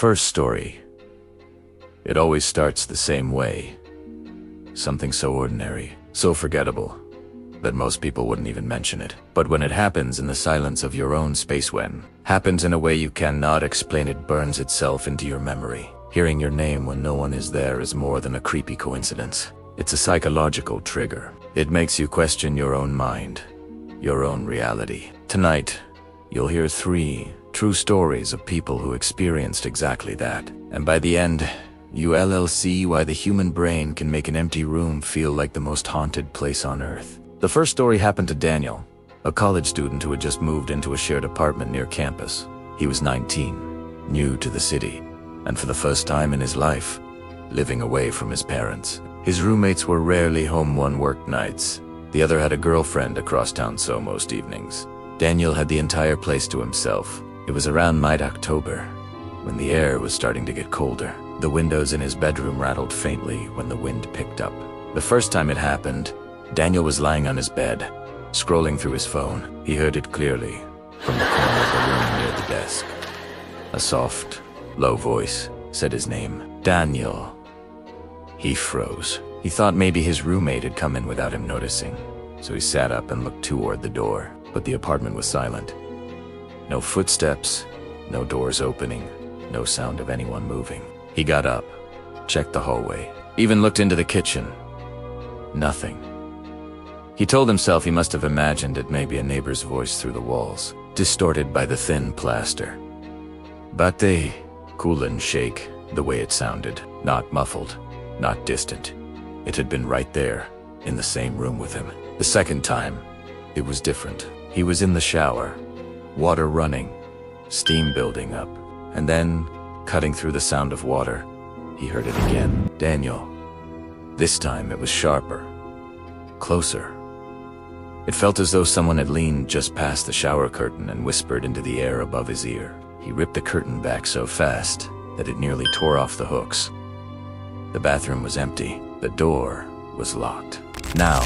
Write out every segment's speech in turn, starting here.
First story. It always starts the same way. Something so ordinary, so forgettable, that most people wouldn't even mention it. But when it happens in the silence of your own space, when happens in a way you cannot explain, it burns itself into your memory. Hearing your name when no one is there is more than a creepy coincidence. It's a psychological trigger. It makes you question your own mind, your own reality. Tonight, you'll hear 3 true stories of people who experienced exactly that. And by the end, you'll see why the human brain can make an empty room feel like the most haunted place on earth. The first story happened to Daniel, a college student who had just moved into a shared apartment near campus. He was 19, new to the city, and for the first time in his life, living away from his parents. His roommates were rarely home. One worked nights, the other had a girlfriend across town, so most evenings Daniel had the entire place to himself. It was around mid-October, when the air was starting to get colder. The windows in his bedroom rattled faintly when the wind picked up. The first time it happened, Daniel was lying on his bed, scrolling through his phone. He heard it clearly, from the corner of the room near the desk. A soft, low voice said his name, Daniel. He froze. He thought maybe his roommate had come in without him noticing, so he sat up and looked toward the door, but the apartment was silent. No footsteps, no doors opening, no sound of anyone moving. He got up, checked the hallway, even looked into the kitchen. Nothing. He told himself he must have imagined it may be a neighbor's voice through the walls, distorted by the thin plaster. Bate, cool and shake, the way it sounded, not muffled, not distant. It had been right there, in the same room with him. The second time, it was different. He was in the shower, water running, steam building up, and then, cutting through the sound of water, he heard it again. Daniel. This time it was sharper, closer. It felt as though someone had leaned just past the shower curtain and whispered into the air above his ear. He ripped the curtain back so fast that it nearly tore off the hooks. The bathroom was empty. The door was locked. Now,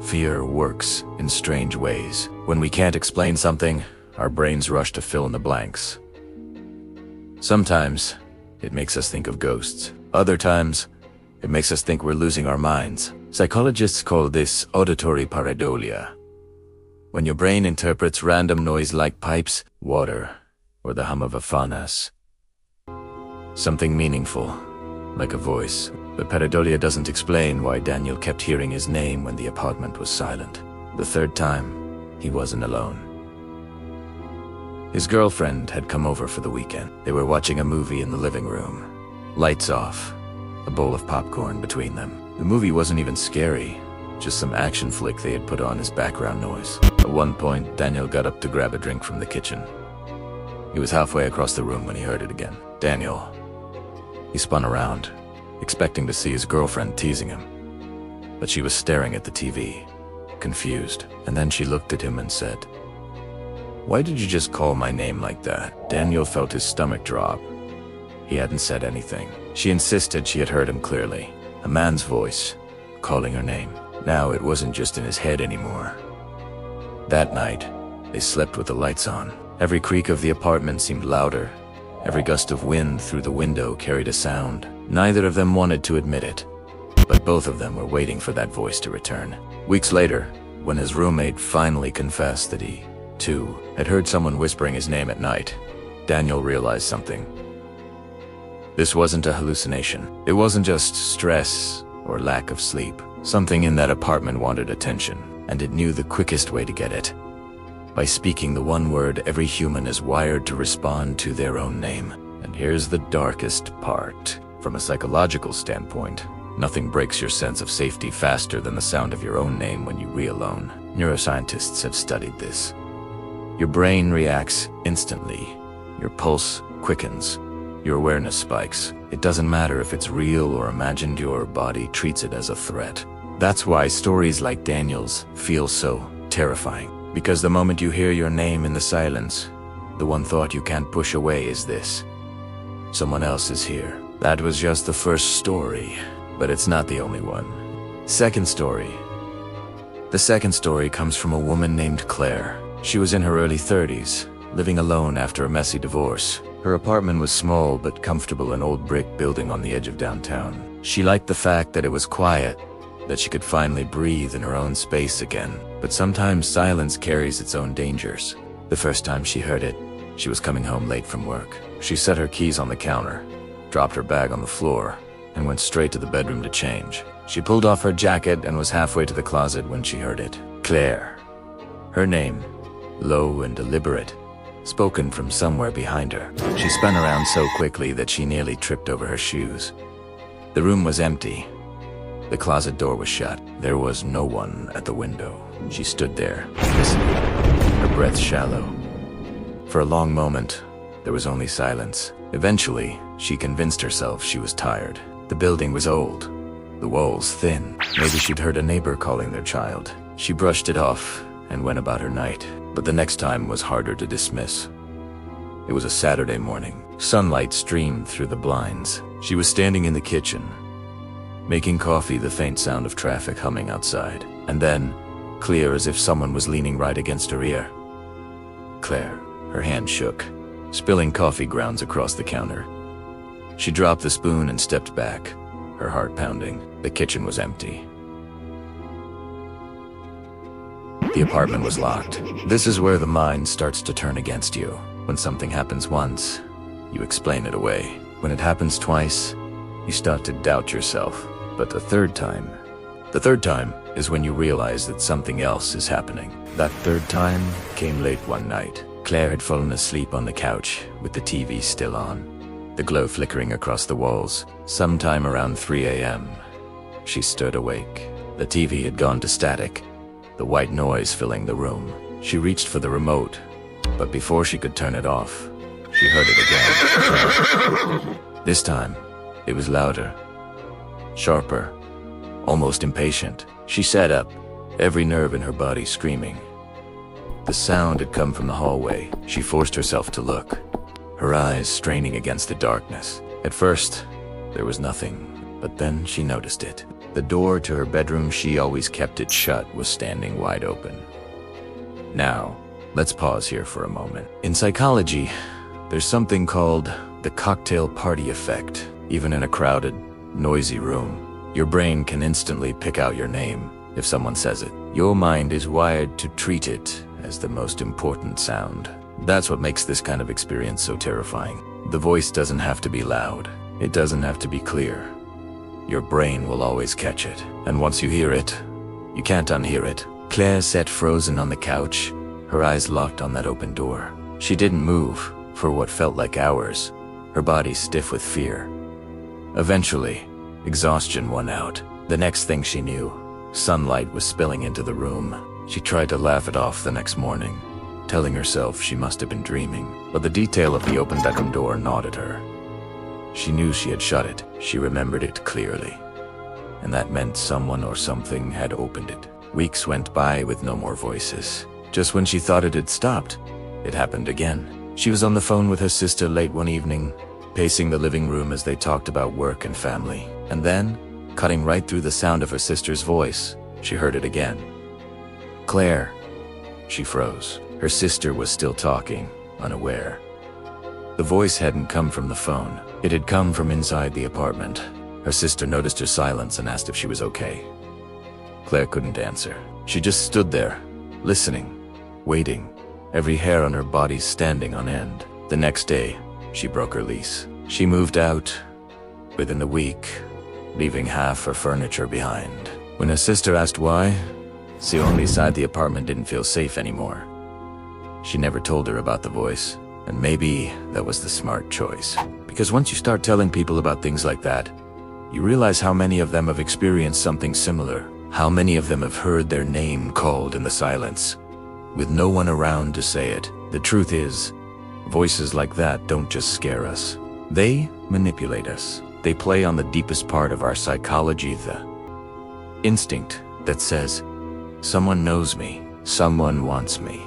fear works in strange ways. When we can't explain something, our brains rush to fill in the blanks. Sometimes, it makes us think of ghosts. Other times, it makes us think we're losing our minds. Psychologists call this auditory pareidolia. When your brain interprets random noise like pipes, water, or the hum of a furnace. Something meaningful, like a voice. But pareidolia doesn't explain why Daniel kept hearing his name when the apartment was silent. The third time, he wasn't alone. His girlfriend had come over for the weekend. They were watching a movie in the living room. Lights off, a bowl of popcorn between them. The movie wasn't even scary, just some action flick they had put on as background noise. At one point, Daniel got up to grab a drink from the kitchen. He was halfway across the room when he heard it again. Daniel. He spun around, expecting to see his girlfriend teasing him. But she was staring at the TV, confused. And then she looked at him and said, "Why did you just call my name like that?" Daniel felt his stomach drop. He hadn't said anything. She insisted she had heard him clearly. A man's voice, calling her name. Now it wasn't just in his head anymore. That night, they slept with the lights on. Every creak of the apartment seemed louder. Every gust of wind through the window carried a sound. Neither of them wanted to admit it, but both of them were waiting for that voice to return. Weeks later, when his roommate finally confessed that he, too, had heard someone whispering his name at night, Daniel realized something. This wasn't a hallucination. It wasn't just stress or lack of sleep. Something in that apartment wanted attention, and it knew the quickest way to get it. By speaking the one word every human is wired to respond to their own name. And here's the darkest part. From a psychological standpoint, nothing breaks your sense of safety faster than the sound of your own name when you re-alone. Neuroscientists have studied this. Your brain reacts instantly. Your pulse quickens. Your awareness spikes. It doesn't matter if it's real or imagined, your body treats it as a threat. That's why stories like Daniel's feel so terrifying. Because the moment you hear your name in the silence, the one thought you can't push away is this: someone else is here. That was just the first story, but it's not the only one. Second story. The second story comes from a woman named Claire. She was in her early 30s, living alone after a messy divorce. Her apartment was small but comfortable, an old brick building on the edge of downtown. She liked the fact that it was quiet, that she could finally breathe in her own space again. But sometimes silence carries its own dangers. The first time she heard it, she was coming home late from work. She set her keys on the counter, dropped her bag on the floor, and went straight to the bedroom to change. She pulled off her jacket and was halfway to the closet when she heard it. Claire. Her name, low and deliberate, spoken from somewhere behind her. She spun around so quickly that she nearly tripped over her shoes. The room was empty. The closet door was shut. There was no one at the window. She stood there, listening, her breath shallow. For a long moment, there was only silence. Eventually, she convinced herself she was tired. The building was old, the walls thin. Maybe she'd heard a neighbor calling their child. She brushed it off and went about her night. But the next time was harder to dismiss. It was a Saturday morning. Sunlight streamed through the blinds. She was standing in the kitchen, making coffee, the faint sound of traffic humming outside. And then, clear as if someone was leaning right against her ear. Claire. Her hand shook, spilling coffee grounds across the counter. She dropped the spoon and stepped back, her heart pounding. The kitchen was empty. The apartment was locked. This is where the mind starts to turn against you. When something happens once, you explain it away. When it happens twice, you start to doubt yourself. But the third time is when you realize that something else is happening. That third time came late one night. Claire had fallen asleep on the couch, with the TV still on, the glow flickering across the walls. Sometime around 3 a.m., she stirred awake. The TV had gone to static, the white noise filling the room. She reached for the remote, but before she could turn it off, she heard it again. This time, it was louder, sharper, almost impatient. She sat up, every nerve in her body screaming. The sound had come from the hallway. She forced herself to look, her eyes straining against the darkness. At first, there was nothing, but then she noticed it. The door to her bedroom, she always kept it shut, was standing wide open. Now, let's pause here for a moment. In psychology, there's something called the cocktail party effect. Even in a crowded, noisy room, your brain can instantly pick out your name if someone says it. Your mind is wired to treat it as the most important sound. That's what makes this kind of experience so terrifying. The voice doesn't have to be loud. It doesn't have to be clear. Your brain will always catch it. And once you hear it, you can't unhear it. Claire sat frozen on the couch, her eyes locked on that open door. She didn't move for what felt like hours, her body stiff with fear. Eventually, exhaustion won out. The next thing she knew, sunlight was spilling into the room. She tried to laugh it off the next morning, telling herself she must have been dreaming. But the detail of the open bedroom door gnawed at her. She knew she had shut it. She remembered it clearly. And that meant someone or something had opened it. Weeks went by with no more voices. Just when she thought it had stopped, it happened again. She was on the phone with her sister late one evening, pacing the living room as they talked about work and family. And then, cutting right through the sound of her sister's voice, she heard it again. Claire. She froze. Her sister was still talking, unaware. The voice hadn't come from the phone. It had come from inside the apartment. Her sister noticed her silence and asked if she was okay. Claire couldn't answer. She just stood there, listening, waiting, every hair on her body standing on end. The next day, she broke her lease. She moved out within a week, leaving half her furniture behind. When her sister asked why, she only sighed. The apartment didn't feel safe anymore. She never told her about the voice, and maybe that was the smart choice. Because once you start telling people about things like that, you realize how many of them have experienced something similar. How many of them have heard their name called in the silence, with no one around to say it. The truth is, voices like that don't just scare us. They manipulate us. They play on the deepest part of our psychology, the instinct that says, someone knows me, someone wants me,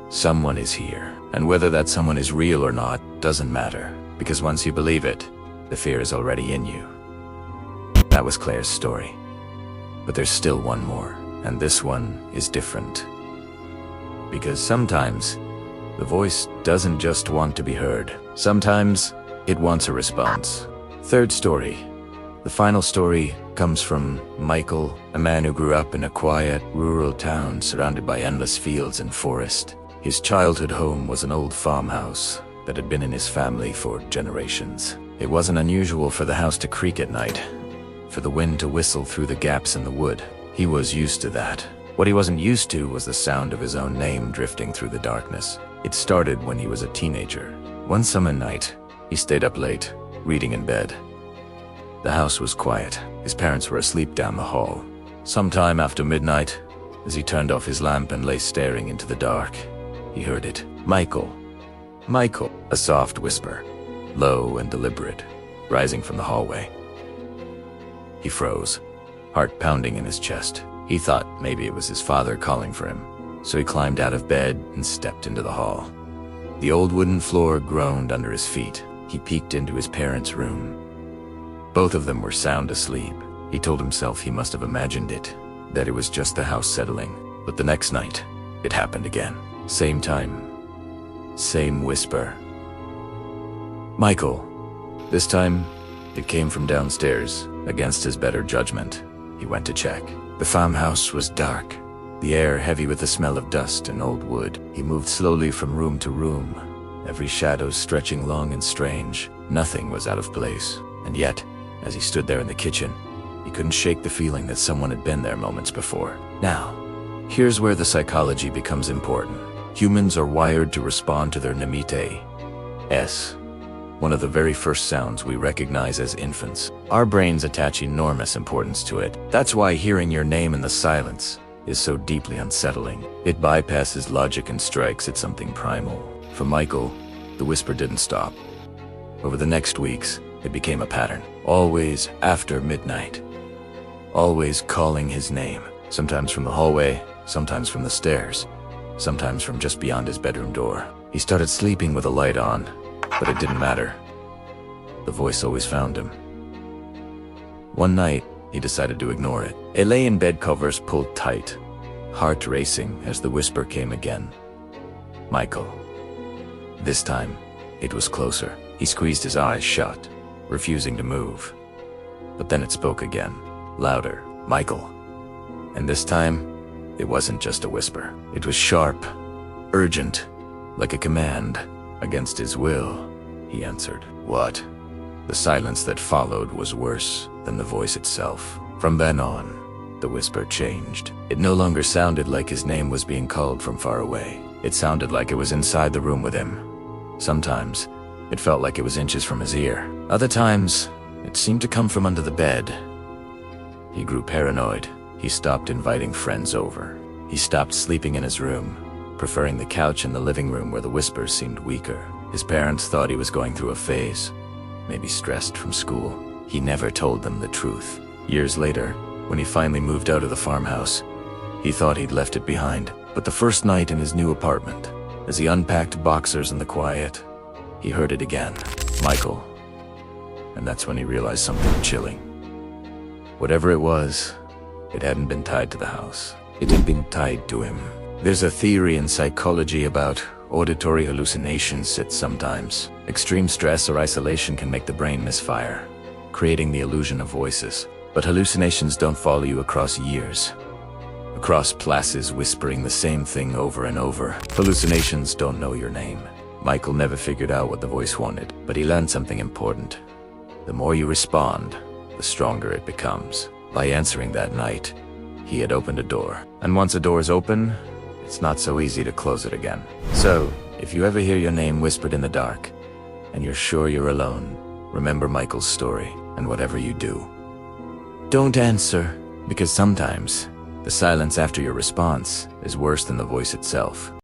someone is here. And whether that someone is real or not doesn't matter, because once you believe it, the fear is already in you. That was Claire's story. But there's still one more, and this one is different. Because sometimes the voice doesn't just want to be heard. Sometimes it wants a response. Third story. The final story comes from Michael, a man who grew up in a quiet, rural town surrounded by endless fields and forest. His childhood home was an old farmhouse that had been in his family for generations. It wasn't unusual for the house to creak at night, for the wind to whistle through the gaps in the wood. He was used to that. What he wasn't used to was the sound of his own name drifting through the darkness. It started when he was a teenager. One summer night, he stayed up late, reading in bed. The house was quiet. His parents were asleep down the hall. Sometime after midnight, as he turned off his lamp and lay staring into the dark, he heard it. Michael. Michael. A soft whisper, low and deliberate, rising from the hallway. He froze, heart pounding in his chest. He thought maybe it was his father calling for him, so he climbed out of bed and stepped into the hall. The old wooden floor groaned under his feet. He peeked into his parents' room. Both of them were sound asleep. He told himself he must have imagined it, that it was just the house settling. But the next night, it happened again. Same time, same whisper. Michael. This time, it came from downstairs. Against his better judgment, he went to check. The farmhouse was dark, the air heavy with the smell of dust and old wood. He moved slowly from room to room, every shadow stretching long and strange. Nothing was out of place. And yet, as he stood there in the kitchen, he couldn't shake the feeling that someone had been there moments before. Now, here's where the psychology becomes important. Humans are wired to respond to their namites, one of the very first sounds we recognize as infants. Our brains attach enormous importance to it. That's why hearing your name in the silence is so deeply unsettling. It bypasses logic and strikes at something primal. For Michael, the whisper didn't stop. Over the next weeks, it became a pattern. Always after midnight. Always calling his name. Sometimes from the hallway, sometimes from the stairs, sometimes from just beyond his bedroom door. He started sleeping with a light on, but it didn't matter. The voice always found him. One night, he decided to ignore it. He lay in bed covers pulled tight, heart racing as the whisper came again. Michael. This time, it was closer. He squeezed his eyes shut, refusing to move. But then it spoke again, louder. Michael. And this time, it wasn't just a whisper. It was sharp, urgent, like a command. Against his will, he answered. What? The silence that followed was worse than the voice itself. From then on, the whisper changed. It no longer sounded like his name was being called from far away. It sounded like it was inside the room with him. Sometimes, it felt like it was inches from his ear. Other times, it seemed to come from under the bed. He grew paranoid. He stopped inviting friends over. He stopped sleeping in his room, preferring the couch in the living room where the whispers seemed weaker. His parents thought he was going through a phase, maybe stressed from school. He never told them the truth. Years later, when he finally moved out of the farmhouse, he thought he'd left it behind. But the first night in his new apartment, as he unpacked boxers in the quiet, he heard it again. Michael. And that's when he realized something chilling. Whatever it was, it hadn't been tied to the house. It had been tied to him. There's a theory in psychology about auditory hallucinations that sometimes extreme stress or isolation can make the brain misfire, creating the illusion of voices. But hallucinations don't follow you across years, across places whispering the same thing over and over. Hallucinations don't know your name. Michael never figured out what the voice wanted, but he learned something important. The more you respond, the stronger it becomes. By answering that night, he had opened a door. And once a door is open, it's not so easy to close it again. So, if you ever hear your name whispered in the dark, and you're sure you're alone, remember Michael's story, and whatever you do, don't answer, because sometimes the silence after your response is worse than the voice itself.